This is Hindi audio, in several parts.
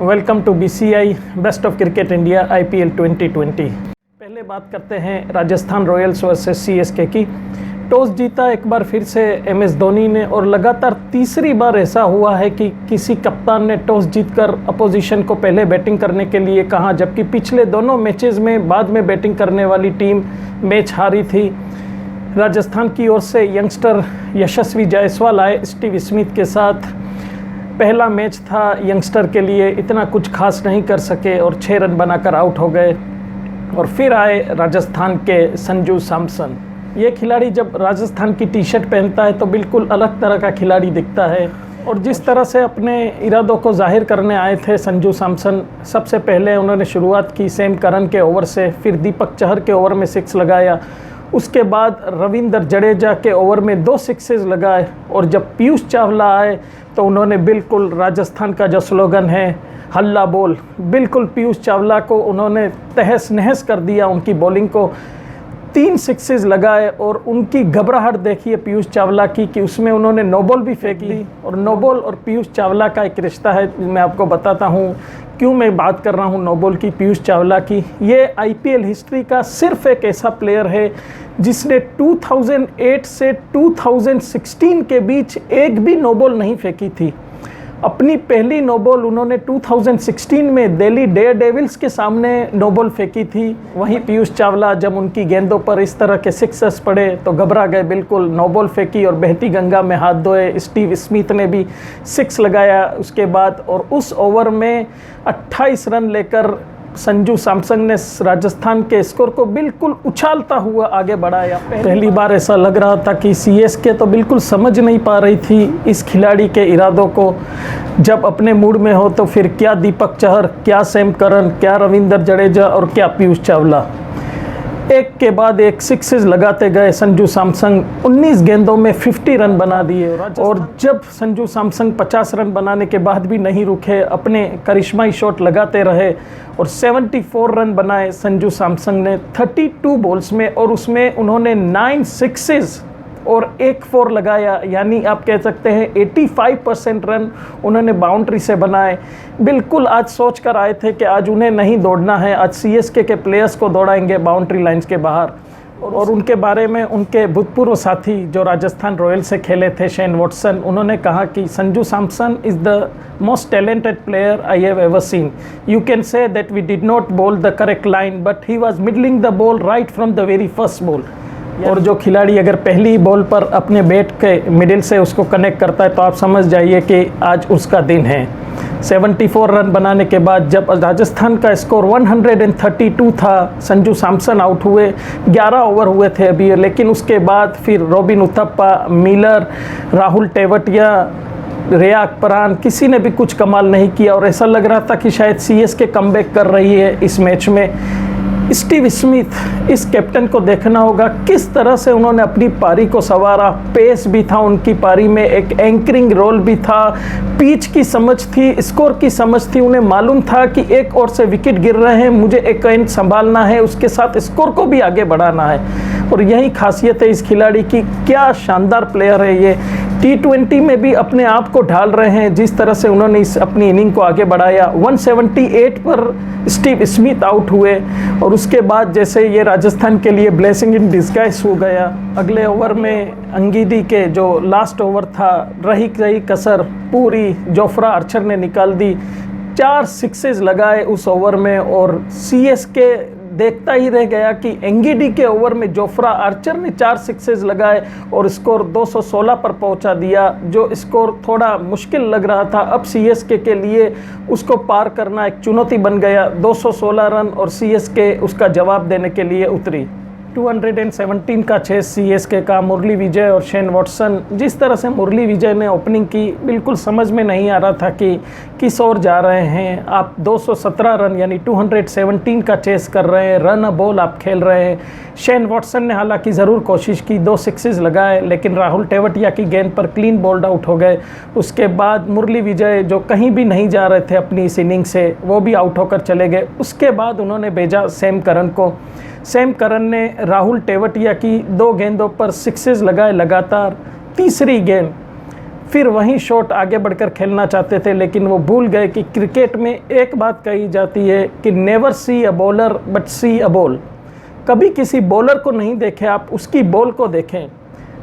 Welcome to BCI best of cricket India IPL 2020। पहले बात करते हैं राजस्थान रॉयल्स वर्सेस सीएसके की। टॉस जीता एक बार फिर से एमएस धोनी ने, और लगातार तीसरी बार ऐसा हुआ है कि किसी कप्तान ने टॉस जीतकर अपोजिशन को पहले बैटिंग करने के लिए कहा, जबकि पिछले दोनों मैचेस में बाद में बैटिंग करने वाली टीम मैच हारी थी। राजस्थान की ओर से यंगस्टर यशस्वी जायसवाल आए स्टीव स्मिथ के साथ। पहला मैच था यंगस्टर के लिए, इतना कुछ खास नहीं कर सके और 6 रन बनाकर आउट हो गए। और फिर आए राजस्थान के संजू सैमसन। ये खिलाड़ी जब राजस्थान की टी शर्ट पहनता है तो बिल्कुल अलग तरह का खिलाड़ी दिखता है। और जिस तरह से अपने इरादों को जाहिर करने आए थे संजू सैमसन, सबसे पहले उन्होंने शुरुआत की सैम करन के ओवर से, फिर दीपक चहर के ओवर में 6 लगाया। उसके बाद रविंद्र जडेजा के ओवर में 2 सिक्सेस लगाए। और जब पीयूष चावला आए तो उन्होंने बिल्कुल राजस्थान का जो स्लोगन है हल्ला बोल, बिल्कुल पीयूष चावला को उन्होंने तहस नहस कर दिया। उनकी बॉलिंग को 3 सिक्सेस लगाए और उनकी घबराहट देखिए पीयूष चावला की कि उसमें उन्होंने नो बॉल भी फेंकी। और नो बॉल और पीयूष चावला का एक रिश्ता है, मैं आपको बताता हूँ क्यों मैं बात कर रहा हूँ नो बॉल की, पीयूष चावला की। ये आईपीएल हिस्ट्री का सिर्फ एक ऐसा प्लेयर है जिसने 2008 से 2016 के बीच एक भी नो बॉल नहीं फेंकी थी। अपनी पहली नो बॉल उन्होंने 2016 में दिल्ली डेयरडेविल्स के सामने नो बॉल फेंकी थी। वहीं पीयूष चावला जब उनकी गेंदों पर इस तरह के सिक्सेस पड़े तो घबरा गए, बिल्कुल नो बॉल फेंकी और बहती गंगा में हाथ धोए। स्टीव स्मिथ ने भी 6 लगाया उसके बाद, और उस ओवर में 28 रन लेकर संजू सैमसन ने राजस्थान के स्कोर को बिल्कुल उछालता हुआ आगे बढ़ाया। पहली बार ऐसा लग रहा था कि सीएसके तो बिल्कुल समझ नहीं पा रही थी इस खिलाड़ी के इरादों को। जब अपने मूड में हो तो फिर क्या दीपक चहर, क्या सैम करन, क्या रविंद्र जडेजा और क्या पीयूष चावला, एक के बाद एक सिक्सेस लगाते गए संजू सैमसन। 19 गेंदों में 50 रन बना दिए। और जब संजू सैमसन 50 रन बनाने के बाद भी नहीं रुके, अपने करिश्माई शॉट लगाते रहे और 74 रन बनाए संजू सैमसन ने 32 बॉल्स में, और उसमें उन्होंने 9 सिक्सेस और 1 4 लगाया। यानी आप कह सकते हैं 85% रन उन्होंने बाउंड्री से बनाए। बिल्कुल आज सोच कर आए थे कि आज उन्हें नहीं दौड़ना है, आज सीएसके के प्लेयर्स को दौड़ाएंगे बाउंड्री लाइंस के बाहर। और उनके बारे में उनके भूतपूर्व साथी जो राजस्थान रॉयल्स से खेले थे, शेन वॉटसन, उन्होंने कहा कि Sanju Samson is the most talented player I have ever seen. You can say that we did not bowl the correct line but he was middling the ball right from the very first ball. और जो खिलाड़ी अगर पहली बॉल पर अपने बैट के मिडिल से उसको कनेक्ट करता है तो आप समझ जाइए कि आज उसका दिन है। 74 रन बनाने के बाद जब राजस्थान का स्कोर 132 था, संजू सैमसन आउट हुए। 11 ओवर हुए थे अभी, लेकिन उसके बाद फिर रॉबिन उथप्पा, मिलर, राहुल टेवटिया, रेया अकबरान, किसी ने भी कुछ कमाल नहीं किया। और ऐसा लग रहा था कि शायद सीएसके कमबैक कर रही है इस मैच में। स्टीव स्मिथ, इस कैप्टन को देखना होगा किस तरह से उन्होंने अपनी पारी को संवारा। पेस भी था उनकी पारी में, एक एंकरिंग रोल भी था, पिच की समझ थी, स्कोर की समझ थी। उन्हें मालूम था कि एक ओर से विकेट गिर रहे हैं, मुझे एक एंड संभालना है, उसके साथ स्कोर को भी आगे बढ़ाना है। और यही खासियत है इस खिलाड़ी की। क्या शानदार प्लेयर है ये। T20 में भी अपने आप को ढाल रहे हैं, जिस तरह से उन्होंने इस अपनी इनिंग को आगे बढ़ाया। 178 पर स्टीव स्मिथ आउट हुए और उसके बाद जैसे ये राजस्थान के लिए ब्लेसिंग इन डिस्गाइज हो गया। अगले ओवर में अंगीदी के जो लास्ट ओवर था, रही कसर पूरी जोफ्रा आर्चर ने निकाल दी। 4 सिक्सेस लगाए उस ओवर में, और सीएसके देखता ही रह गया कि एंगीडी के ओवर में जोफ्रा आर्चर ने 4 सिक्सेस लगाए और स्कोर 216 पर पहुंचा दिया, जो स्कोर थोड़ा मुश्किल लग रहा था। अब सीएसके के लिए उसको पार करना एक चुनौती बन गया। 216 रन और सीएसके उसका जवाब देने के लिए उतरी। 217 का चेस सीएसके का। मुरली विजय और शेन वॉटसन, जिस तरह से मुरली विजय ने ओपनिंग की, बिल्कुल समझ में नहीं आ रहा था कि किस ओर जा रहे हैं। आप 217 रन यानी 217 का चेस कर रहे हैं, रन अ बॉल आप खेल रहे हैं। शेन वॉटसन ने हालांकि ज़रूर कोशिश की, 2 सिक्सेस लगाए, लेकिन राहुल टेवटिया की गेंद पर क्लीन बॉल्ड आउट हो गए। उसके बाद मुरली विजय जो कहीं भी नहीं जा रहे थे अपनी इस इनिंग से, वो भी आउट होकर चले गए। उसके बाद उन्होंने भेजा सैम करन को। सैम करन ने राहुल टेवटिया की 2 गेंदों पर सिक्सेस लगाए लगातार। तीसरी गेंद फिर वहीं शॉट आगे बढ़कर खेलना चाहते थे, लेकिन वो भूल गए कि क्रिकेट में एक बात कही जाती है कि never see a bowler but see a ball. कभी किसी बॉलर को नहीं देखें आप, उसकी बॉल को देखें।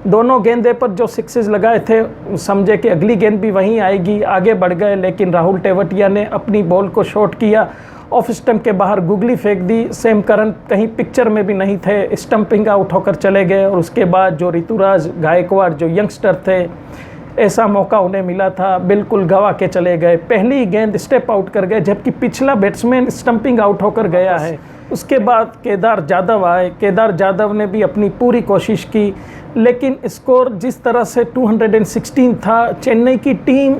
दोनों गेंदे पर जो सिक्सेस लगाए थे, समझे कि अगली गेंद भी वहीं आएगी, आगे बढ़ गए, लेकिन राहुल तेवतिया ने अपनी बॉल को शॉट किया, ऑफ स्टंप के बाहर गुगली फेंक दी। सैम करन कहीं पिक्चर में भी नहीं थे, स्टंपिंग आउट होकर चले गए। और उसके बाद जो ऋतुराज गायकवाड़ जो यंगस्टर थे, ऐसा मौका उन्हें मिला था, बिल्कुल गवा के चले गए। पहली गेंद स्टेप आउट कर गए, जबकि पिछला बैट्समैन स्टंपिंग आउट होकर गया है। उसके बाद केदार जाधव आए। केदार जाधव ने भी अपनी पूरी कोशिश की, लेकिन स्कोर जिस तरह से 216 था, चेन्नई की टीम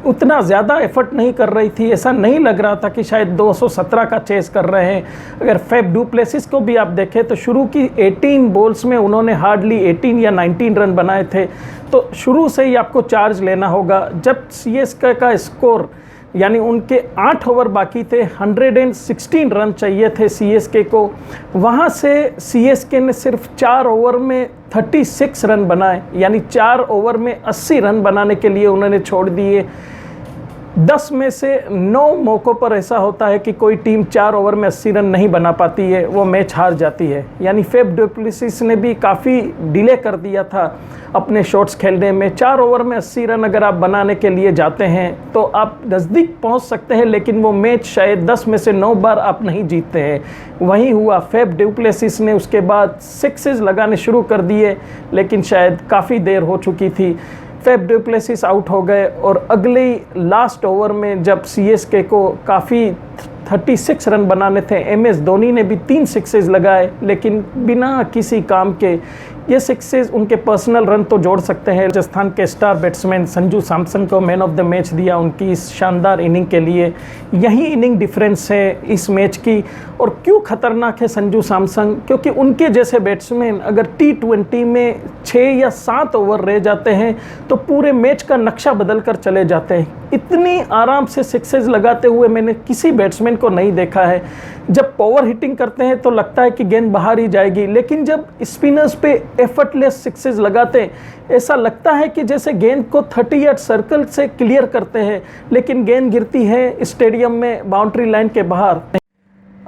उतना ज़्यादा एफर्ट नहीं कर रही थी। ऐसा नहीं लग रहा था कि शायद 217 का चेस कर रहे हैं। अगर फैफ डू प्लेसिस को भी आप देखें तो शुरू की 18 बॉल्स में उन्होंने हार्डली 18 या 19 रन बनाए थे। तो शुरू से ही आपको चार्ज लेना होगा। जब सीएसके का स्कोर यानी उनके 8 ओवर बाकी थे, 116 रन चाहिए थे सीएसके को, वहाँ से सीएसके ने सिर्फ 4 ओवर में 36 रन बनाए, यानी 4 ओवर में 80 रन बनाने के लिए उन्होंने छोड़ दिए। 10 में से 9 मौक़ों पर ऐसा होता है कि कोई टीम 4 ओवर में 80 रन नहीं बना पाती है, वो मैच हार जाती है। यानी फैफ डू प्लेसिस ने भी काफ़ी डिले कर दिया था अपने शॉट्स खेलने में। 4 ओवर में 80 रन अगर आप बनाने के लिए जाते हैं तो आप नज़दीक पहुंच सकते हैं, लेकिन वो मैच शायद 10 में से 9 बार आप नहीं जीतते हैं। वही हुआ। फैफ डू प्लेसिस ने उसके बाद सिक्सेस लगाने शुरू कर दिए, लेकिन शायद काफ़ी देर हो चुकी थी। फैफ डू प्लेसिस आउट हो गए और अगले लास्ट ओवर में जब सीएसके को काफ़ी 36 रन बनाने थे, एमएस धोनी ने भी 3 सिक्सेस लगाए, लेकिन बिना किसी काम के। ये सिक्सेस उनके पर्सनल रन तो जोड़ सकते हैं। राजस्थान के स्टार बैट्समैन संजू सैमसन को मैन ऑफ द मैच दिया उनकी इस शानदार इनिंग के लिए। यही इनिंग डिफरेंस है इस मैच की। और क्यों खतरनाक है संजू सैमसन? क्योंकि उनके जैसे बैट्समैन अगर T20 में 6 या 7 ओवर रह जाते हैं तो पूरे मैच का नक्शा बदल कर चले जाते हैं। इतनी आराम से सिक्सेस लगाते हुए मैंने किसी बैट्समैन को नहीं देखा है। जब पावर हिटिंग करते हैं तो लगता है कि गेंद बाहर ही जाएगी, लेकिन जब स्पिनर्स पे एफर्टलेस सिक्सेस लगाते हैं, ऐसा लगता है कि जैसे गेंद को 30 यार्ड सर्कल से क्लियर करते हैं, लेकिन गेंद गिरती है स्टेडियम में बाउंड्री लाइन के बाहर।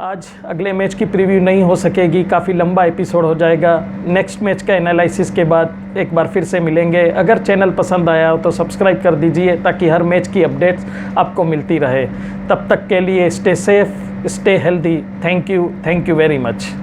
आज अगले मैच की प्रीव्यू नहीं हो सकेगी, काफ़ी लंबा एपिसोड हो जाएगा। नेक्स्ट मैच का एनालिसिस के बाद एक बार फिर से मिलेंगे। अगर चैनल पसंद आया हो तो सब्सक्राइब कर दीजिए ताकि हर मैच की अपडेट्स आपको मिलती रहे। तब तक के लिए stay safe, stay healthy. Thank you very much.